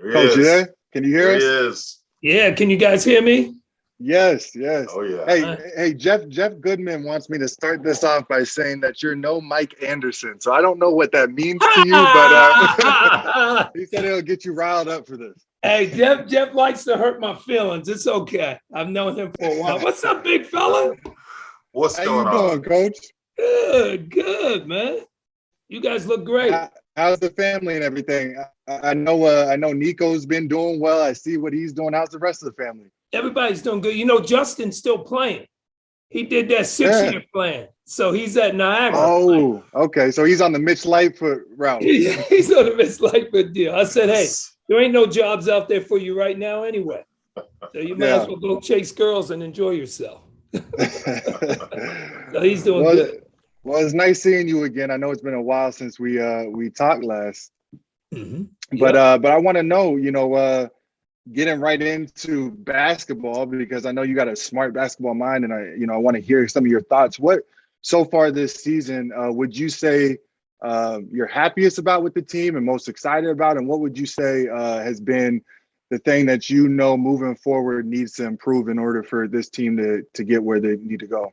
There he Coach, you is. there? Can you hear There he us? is. Yeah, can you guys hear me? Yes, yes. Oh, yeah. Hey, Jeff Goodman wants me to start this off by saying that you're no Mike Anderson. So I don't know what that means to you, but he said it'll get you riled up for this. Hey, Jeff likes to hurt my feelings. It's okay. I've known him for a while. What's up, big fella? What's How going you on? doing, Coach? Good, man. You guys look great. How's the family and everything? I know Nico's been doing well. I see what he's doing. How's the rest of the family? Everybody's doing good. You know, Justin's still playing. He did that 6-year plan. So he's at Niagara. Oh, okay. So he's on the Mitch Lightfoot route. He's on the Mitch Lightfoot deal. I said, hey, there ain't no jobs out there for you right now anyway. So you might as well go chase girls and enjoy yourself. So he's doing good. Well, it's nice seeing you again. I know it's been a while since we talked last. Mm-hmm. But I want to know, getting right into basketball, because I know you got a smart basketball mind, and I want to hear some of your thoughts. What so far this season would you say you're happiest about with the team and most excited about, and what would you say has been the thing that moving forward needs to improve in order for this team to get where they need to go?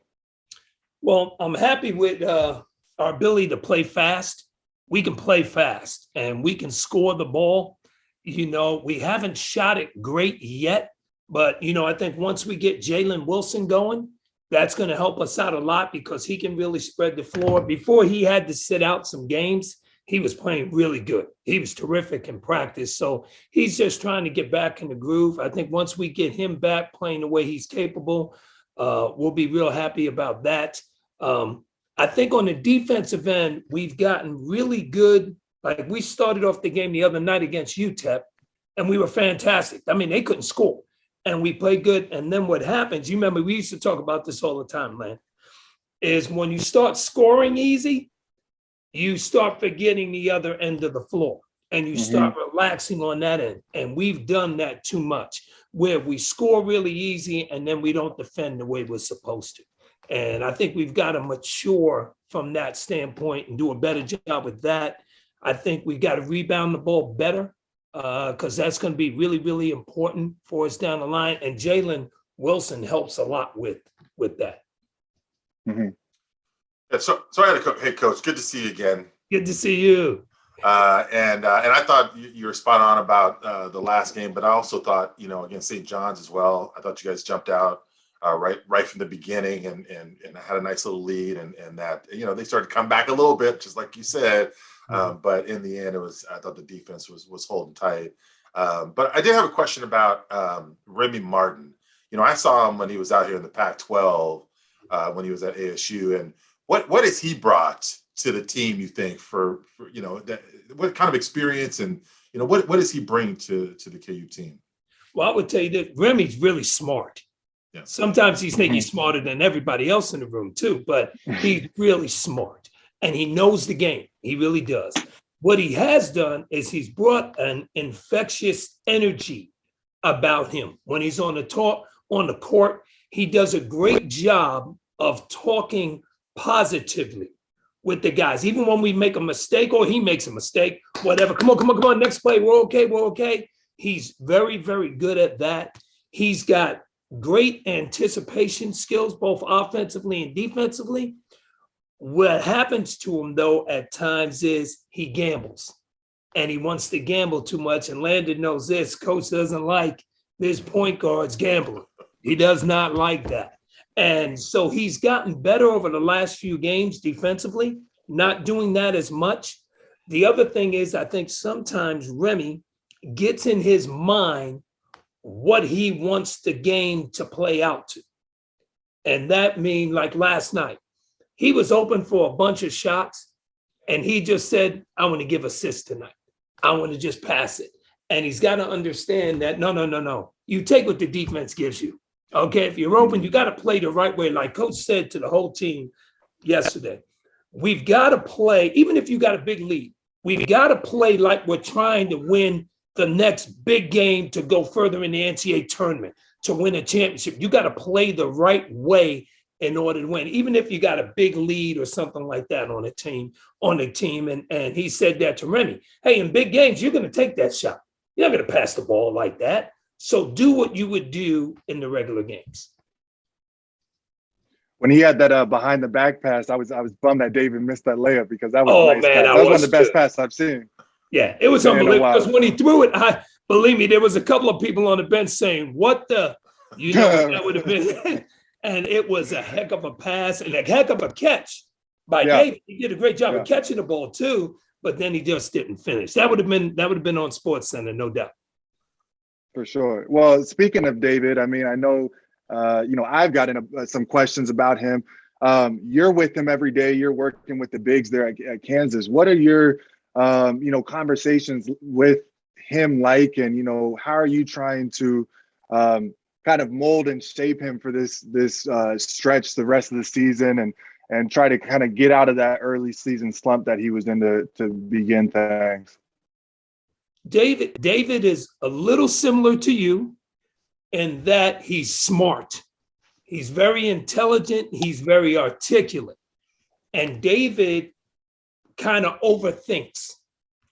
Well, I'm happy with our ability to play fast. We can play fast and we can score the ball. You know, we haven't shot it great yet, but, I think once we get Jalen Wilson going, that's going to help us out a lot because he can really spread the floor. Before he had to sit out some games, he was playing really good. He was terrific in practice. So he's just trying to get back in the groove. I think once we get him back playing the way he's capable, we'll be real happy about that. I think on the defensive end, we've gotten really good. Like we started off the game the other night against UTEP, and we were fantastic. I mean, they couldn't score, and we played good. And then what happens, you remember we used to talk about this all the time, man, is when you start scoring easy, you start forgetting the other end of the floor, and you start relaxing on that end. And we've done that too much, where we score really easy, and then we don't defend the way we're supposed to. And I think we've got to mature from that standpoint and do a better job with that. I think we've got to rebound the ball better because that's going to be really, really important for us down the line. And Jalen Wilson helps a lot with that. Mm-hmm. Yeah, so I had hey, Coach, good to see you again. Good to see you. And I thought you were spot on about the last game, but I also thought, against St. John's as well, I thought you guys jumped out right from the beginning and had a nice little lead and that, they started to come back a little bit, just like you said. But in the end, I thought the defense was holding tight. But I did have a question about Remy Martin. I saw him when he was out here in the Pac-12 when he was at ASU. And what has he brought to the team, you think, for that, what kind of experience and, what does he bring to the KU team? Well, I would tell you that Remy's really smart. Yeah. Sometimes he's thinking he's smarter than everybody else in the room too, but he's really smart and he knows the game. He really does. What he has done is he's brought an infectious energy about him. When he's on the court, he does a great job of talking positively with the guys. Even when we make a mistake or he makes a mistake, whatever, come on, next play, we're okay. He's very, very good at that. He's got great anticipation skills, both offensively and defensively. What happens to him, though, at times is he gambles and he wants to gamble too much. And Landon knows this. Coach doesn't like this point guards gambling. He does not like that. And so he's gotten better over the last few games defensively, not doing that as much. The other thing is, I think sometimes Remy gets in his mind what he wants the game to play out to. And that means, like last night, he was open for a bunch of shots and he just said, I want to give assists tonight. I want to just pass it. And he's got to understand that, no. You take what the defense gives you. Okay, if you're open, you got to play the right way. Like Coach said to the whole team yesterday, we've got to play, even if you got a big lead, we've got to play like we're trying to win the next big game to go further in the NCAA tournament, to win a championship. You got to play the right way in order to win, even if you got a big lead or something like that on the team. And he said that to Remy. Hey, in big games, you're going to take that shot. You're not going to pass the ball like that. So do what you would do in the regular games. When he had that behind the back pass, I was bummed that David missed that layup because that was a nice man, pass. That was one of the best passes I've seen. Yeah, it was unbelievable. Because when he threw it, believe me, there was a couple of people on the bench saying, "What the?" You know what that would have been. And it was a heck of a pass and a heck of a catch by David. He did a great job of catching the ball too, but then he just didn't finish. That would have been on SportsCenter, no doubt. For sure. Well, speaking of David, I mean, I know, I've gotten some questions about him. You're with him every day. You're working with the bigs there at Kansas. What are your, conversations with him like, and, how are you trying to kind of mold and shape him for this stretch, the rest of the season, and try to kind of get out of that early season slump that he was in to begin things? David is a little similar to you in that he's smart. He's very intelligent. He's very articulate. And David kind of overthinks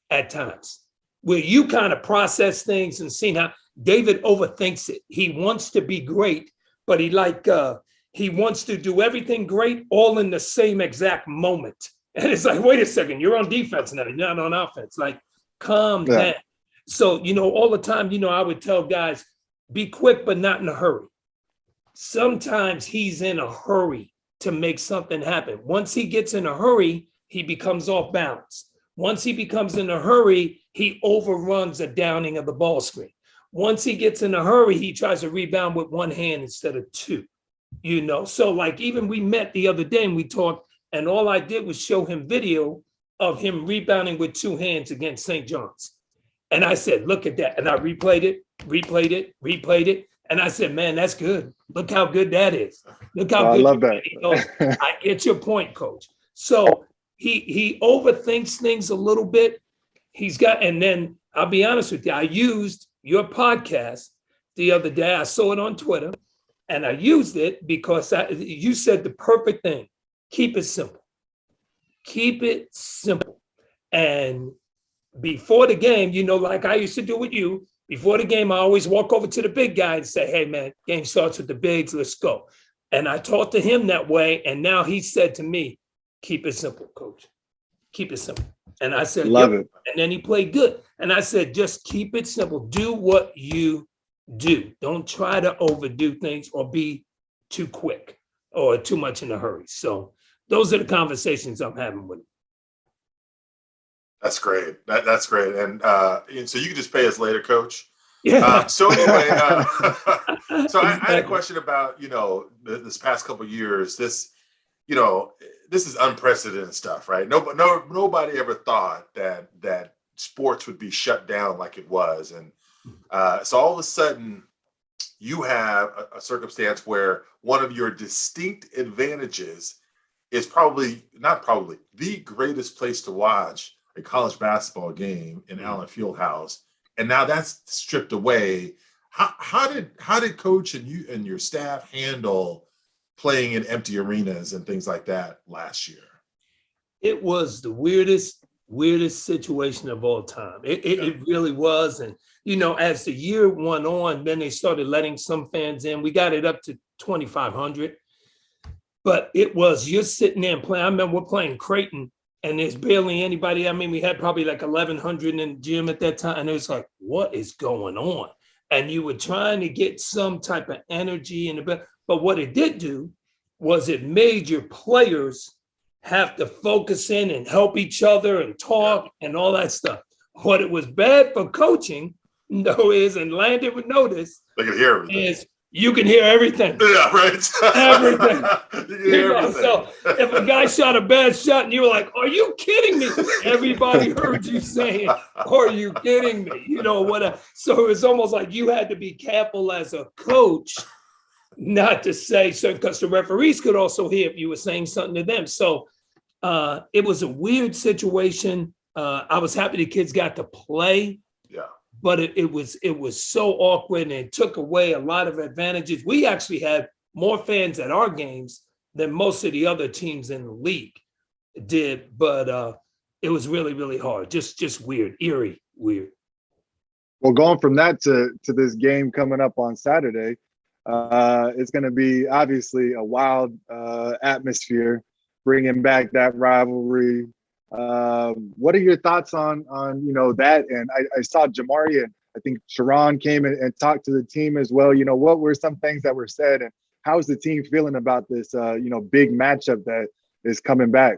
at times, where you kind of process things and see how David overthinks it. He wants to be great, but he wants to do everything great all in the same exact moment. And it's like, wait a second, you're on defense now, you're not on offense. Like, calm down. So, all the time, I would tell guys, be quick, but not in a hurry. Sometimes he's in a hurry to make something happen. Once he gets in a hurry, he becomes off balance. Once he becomes in a hurry, he overruns a downing of the ball screen. Once he gets in a hurry, he tries to rebound with one hand instead of two, So like even we met the other day and we talked, and all I did was show him video of him rebounding with two hands against St. John's. And I said, look at that. And I replayed it. And I said, man, that's good. Look how good that is. Look how good. I love that. He goes, I get your point, coach. So he overthinks things a little bit. And then I'll be honest with you, I used your podcast the other day. I saw it on Twitter and I used it because you said the perfect thing. Keep it simple. Keep it simple. And before the game, like I used to do with you, before the game, I always walk over to the big guy and say, hey, man, game starts with the bigs, let's go. And I talked to him that way. And now he said to me, keep it simple, coach. Keep it simple. And I said, love it. And then he played good. And I said, just keep it simple. Do what you do. Don't try to overdo things or be too quick or too much in a hurry. So those are the conversations I'm having with him. That's great. That's great. And so you can just pay us later, Coach. Yeah. So anyway, so I had a question about, this past couple of years, this is unprecedented stuff, right? Nobody ever thought that sports would be shut down like it was. And so all of a sudden you have a circumstance where one of your distinct advantages is the greatest place to watch a college basketball game in Allen Fieldhouse, and now that's stripped away. How did Coach and you and your staff handle playing in empty arenas and things like that last year? It was the weirdest situation of all time. It really was, and as the year went on, then they started letting some fans in. We got it up to 2,500, but you're sitting there and playing. I remember we're playing Creighton. And there's barely anybody. I mean, we had probably like 1,100 in the gym at that time. And it was like, what is going on? And you were trying to get some type of energy in the back. But what it did do was it made your players have to focus in and help each other and talk and all that stuff. What it was bad for coaching, though, and Landen would notice, they could hear everything. Is you can hear everything. Yeah, right. Everything. You can hear everything. So if a guy shot a bad shot and you were like, are you kidding me? Everybody heard you saying, are you kidding me? So it was almost like you had to be careful as a coach not to say certain, because the referees could also hear if you were saying something to them. So it was a weird situation. I was happy the kids got to play. Yeah. But it was so awkward, and it took away a lot of advantages. We actually had more fans at our games than most of the other teams in the league did. But it was really, really hard. Just weird, eerie, weird. Well, going from that to this game coming up on Saturday, it's going to be obviously a wild atmosphere, bringing back that rivalry. What are your thoughts on that? And I saw Jamari and I think Sharon came and talked to the team as well. What were some things that were said, and how's the team feeling about this big matchup that is coming back?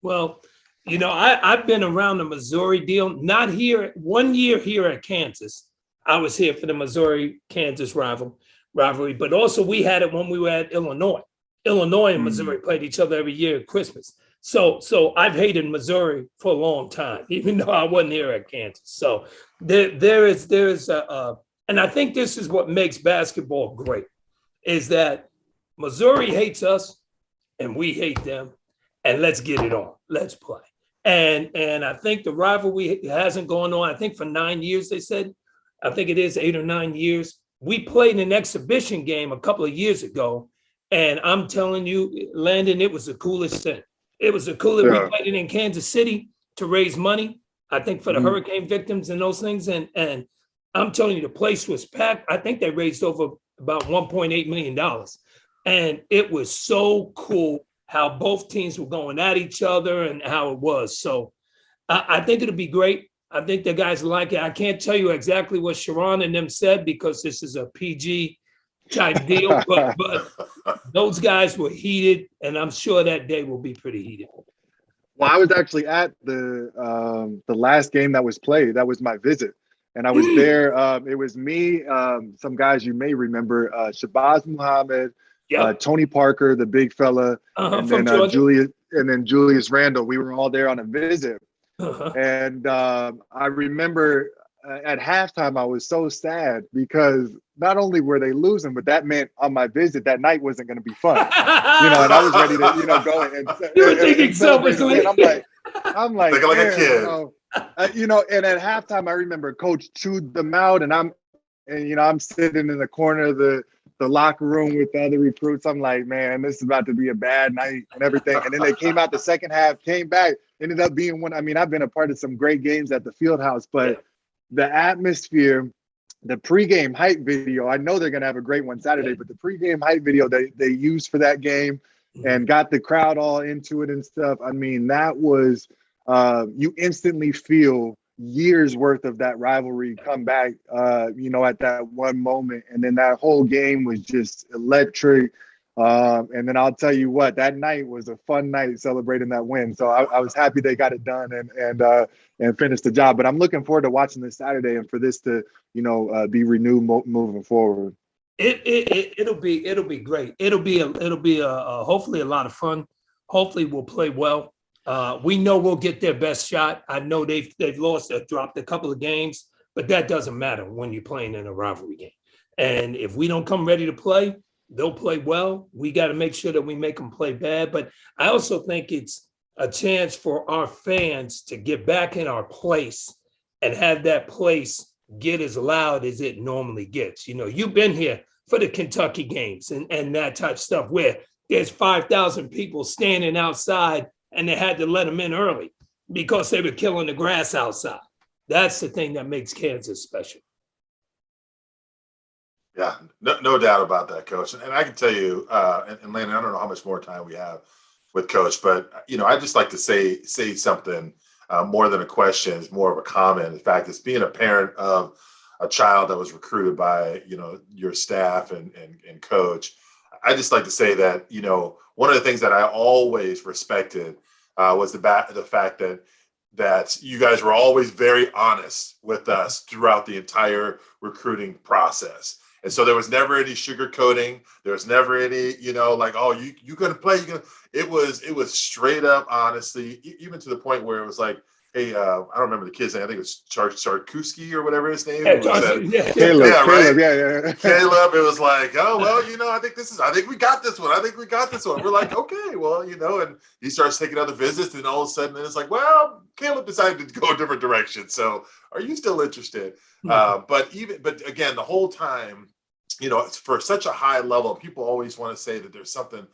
Well, I've been around the Missouri deal, not here. 1 year here at Kansas, I was here for the Missouri-Kansas rivalry, but also we had it when we were at Illinois. Illinois and Missouri played each other every year at Christmas. So I've hated Missouri for a long time, even though I wasn't here at Kansas. So there is and I think this is what makes basketball great, is that Missouri hates us and we hate them, and let's get it on. Let's play. And I think the rivalry hasn't gone on, I think for 9 years, they said. I think it is 8 or 9 years. We played an exhibition game a couple of years ago, and I'm telling you, Landon, it was the coolest thing. It was the coolest. Yeah. We played it in Kansas City to raise money, I think, for the hurricane victims and those things. And I'm telling you, the place was packed. I think they raised over about $1.8 million. And it was so cool how both teams were going at each other and how it was. So I think it'll be great. I think the guys like it. I can't tell you exactly what Sharon and them said because this is a PG type deal, but those guys were heated, and I'm sure that day will be pretty heated. Well, I was actually at the last game that was played. That was my visit, and I was there. It was me, some guys you may remember, Shabazz Muhammad, Tony Parker, the big fella, and then Julius Randle. We were all there on a visit. And I remember at halftime, I was so sad because not only were they losing, but that meant on my visit that night wasn't going to be fun. And I was ready to, go and you were thinking selfishly. And I'm like, like a kid. And at halftime, I remember Coach chewed them out, and I'm sitting in the corner of the locker room with the other recruits. I'm like, man, this is about to be a bad night and everything. And then they came out the second half, came back, ended up being one. I mean, I've been a part of some great games at the Fieldhouse, but the atmosphere, the pregame hype video, I know they're going to have a great one Saturday, but the pregame hype video they used for that game and got the crowd all into it and stuff. I mean, that was, you instantly feel years worth of that rivalry come back, at that one moment. And then that whole game was just electric. And then I'll tell you what, that night was a fun night celebrating that win. So I was happy they got it done and finished the job. But I'm looking forward to watching this Saturday and for this to, be renewed moving forward. It'll be great. It'll be hopefully a lot of fun. Hopefully we'll play well. We know we'll get their best shot. I know they've lost, they've dropped a couple of games, but that doesn't matter when you're playing in a rivalry game. And if we don't come ready to play, they'll play well. We got to make sure that we make them play bad. But I also think it's a chance for our fans to get back in our place and have that place get as loud as it normally gets. You've been here for the Kentucky games and that type of stuff where there's 5,000 people standing outside and they had to let them in early because they were killing the grass outside. That's the thing that makes Kansas special. Yeah, no doubt about that, Coach. And I can tell you, and Landon, I don't know how much more time we have with Coach, but I just like to say something more than a question. It's more of a comment. In fact, it's being a parent of a child that was recruited by your staff and Coach. I just like to say that one of the things that I always respected was the fact that you guys were always very honest with us throughout the entire recruiting process. And so there was never any sugarcoating. There was never any, like, oh, you gonna play. It was straight up honesty, even to the point where it was like, hey, I don't remember the kid's name. I think it was Charkuski or whatever his name was. Caleb, right? Yeah. Caleb, it was like, oh, well, I think we got this one. We're like, okay, well, and he starts taking other visits, and all of a sudden it's like, well, Caleb decided to go a different direction. So are you still interested? But again, the whole time, for such a high level, people always want to say that there's something,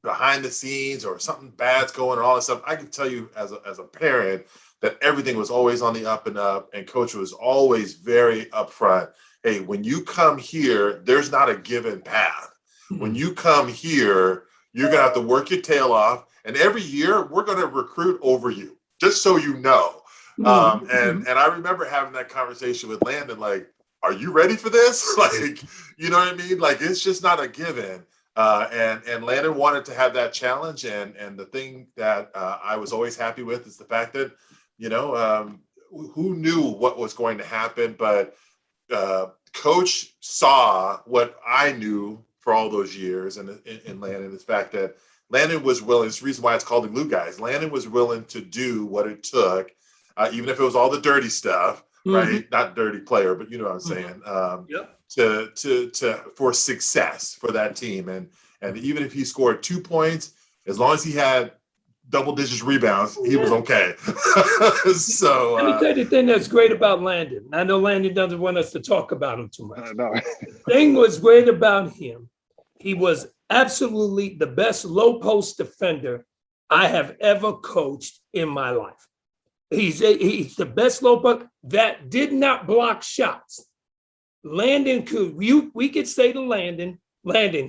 behind the scenes or something bad's going on, all this stuff. I can tell you as a parent that everything was always on the up and up, and coach was always very upfront. Hey, when you come here, there's not a given path. When you come here, you're going to have to work your tail off. And every year we're going to recruit over you, just so you know. And I remember having that conversation with Landon, like, are you ready for this? Like, you know what I mean? Like, it's just not a given. And Landon wanted to have that challenge. And the thing that I was always happy with is the fact that, who knew what was going to happen, but coach saw what I knew for all those years in Landon, the fact that Landon was willing. It's the reason why it's called the glue guys. Landon was willing to do what it took, even if it was all the dirty stuff, right? Not dirty player, but you know what I'm saying. To for success for that team, and even if he scored 2 points, as long as he had double digits rebounds, he was okay. So let me tell you the thing that's great about Landon. I know Landon doesn't want us to talk about him too much. No. The thing was great about him. He was absolutely the best low post defender I have ever coached in my life. He's the best low post that did not block shots. Landon we could say to Landon,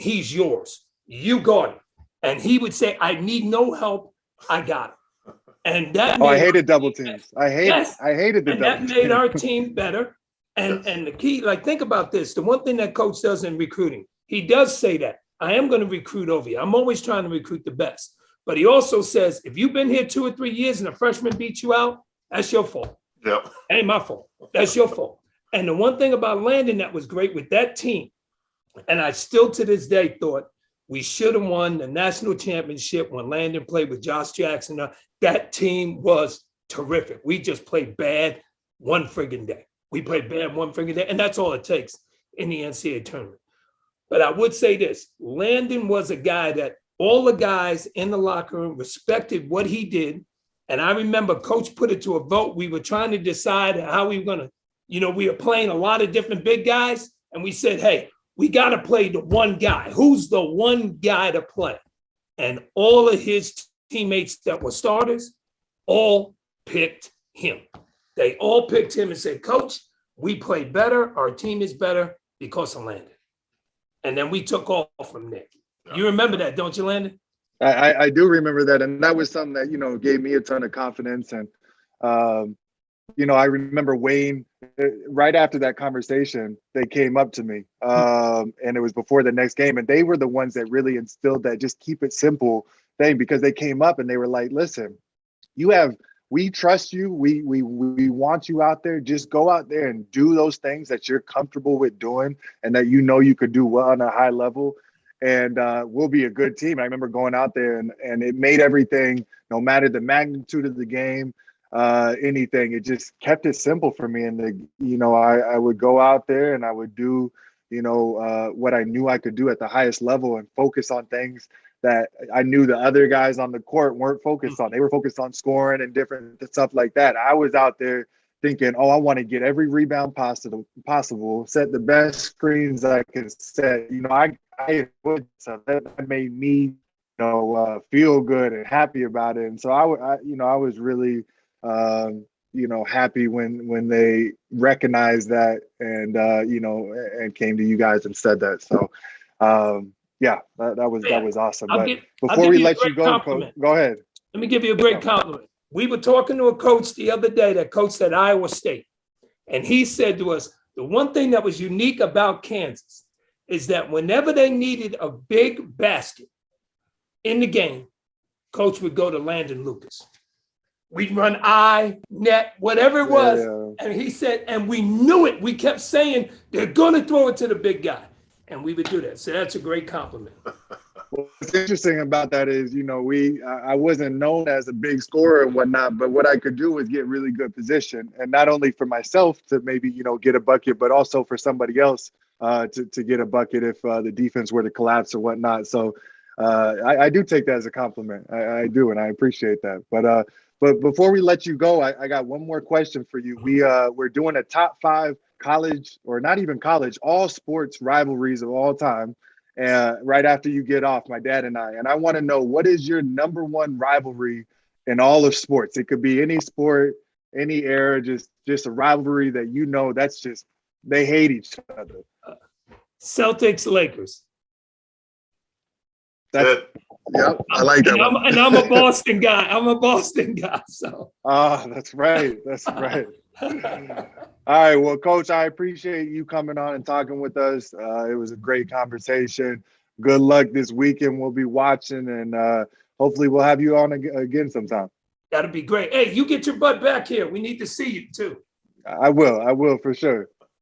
he's yours. You guard him. And he would say, I need no help. I got him. And that I hated double teams. I hated the and double that made teams. our team better. And the key, like, think about this. The one thing that coach does in recruiting, he does say that I am going to recruit over you. I'm always trying to recruit the best. But he also says, if you've been here 2 or 3 years and a freshman beats you out, that's your fault. Yep. Ain't my fault. That's your fault. And the one thing about Landon that was great with that team, and I still to this day thought we should have won the national championship when Landon played with Josh Jackson. That team was terrific. We just played bad one friggin' day. We played bad one friggin' day, and that's all it takes in the NCAA tournament. But I would say this, Landon was a guy that all the guys in the locker room respected what he did. And I remember coach put it to a vote. We were trying to decide how we were going to, we were playing a lot of different big guys. And we said, hey, we got to play the one guy. Who's the one guy to play? And all of his teammates that were starters all picked him. They all picked him and said, Coach, we play better. Our team is better because of Landon. And then we took off from there. You remember that, don't you, Landon? I do remember that. And that was something that, gave me a ton of confidence. And, I remember Wayne, right after that conversation, they came up to me and it was before the next game. And they were the ones that really instilled that just keep it simple thing, because they came up and they were like, listen, we trust you. We want you out there. Just go out there and do those things that you're comfortable with doing and that you could do well on a high level. And we'll be a good team. I remember going out there and it made everything, no matter the magnitude of the game, anything, it just kept it simple for me. And I would go out there and I would do, what I knew I could do at the highest level and focus on things that I knew the other guys on the court weren't focused on. They were focused on scoring and different stuff like that. I was out there thinking, I want to get every rebound possible, set the best screens I can set. So that made me, feel good and happy about it. And so I was really, happy when they recognized that and, and came to you guys and said that. So, that was awesome. Before we let you go, Coach, go ahead. Let me give you a great compliment. We were talking to a coach the other day that coached at Iowa State. And he said to us, the one thing that was unique about Kansas is that whenever they needed a big basket in the game, coach would go to Landen Lucas. We'd run net, whatever it was. Yeah. And he said, and we knew it. We kept saying, they're going to throw it to the big guy. And we would do that. So that's a great compliment. What's interesting about that is, I wasn't known as a big scorer and whatnot, but what I could do was get really good position. And not only for myself to maybe, get a bucket, but also for somebody else to get a bucket if the defense were to collapse or whatnot. So I do take that as a compliment. I do, and I appreciate that. But before we let you go, I got one more question for you. We're doing a top 5 college, or not even college, all sports rivalries of all time. Right after you get off, my dad and I want to know, what is your number one rivalry in all of sports? It could be any sport. any era, just a rivalry that that's just they hate each other. Celtics, Lakers. Good. Yep, I like that one. And I'm a Boston guy. I'm a Boston guy. So. That's right. That's right. All right. Well, Coach, I appreciate you coming on and talking with us. It was a great conversation. Good luck this weekend. We'll be watching, and hopefully we'll have you on again sometime. That'd be great. Hey, you get your butt back here. We need to see you too. I will for sure.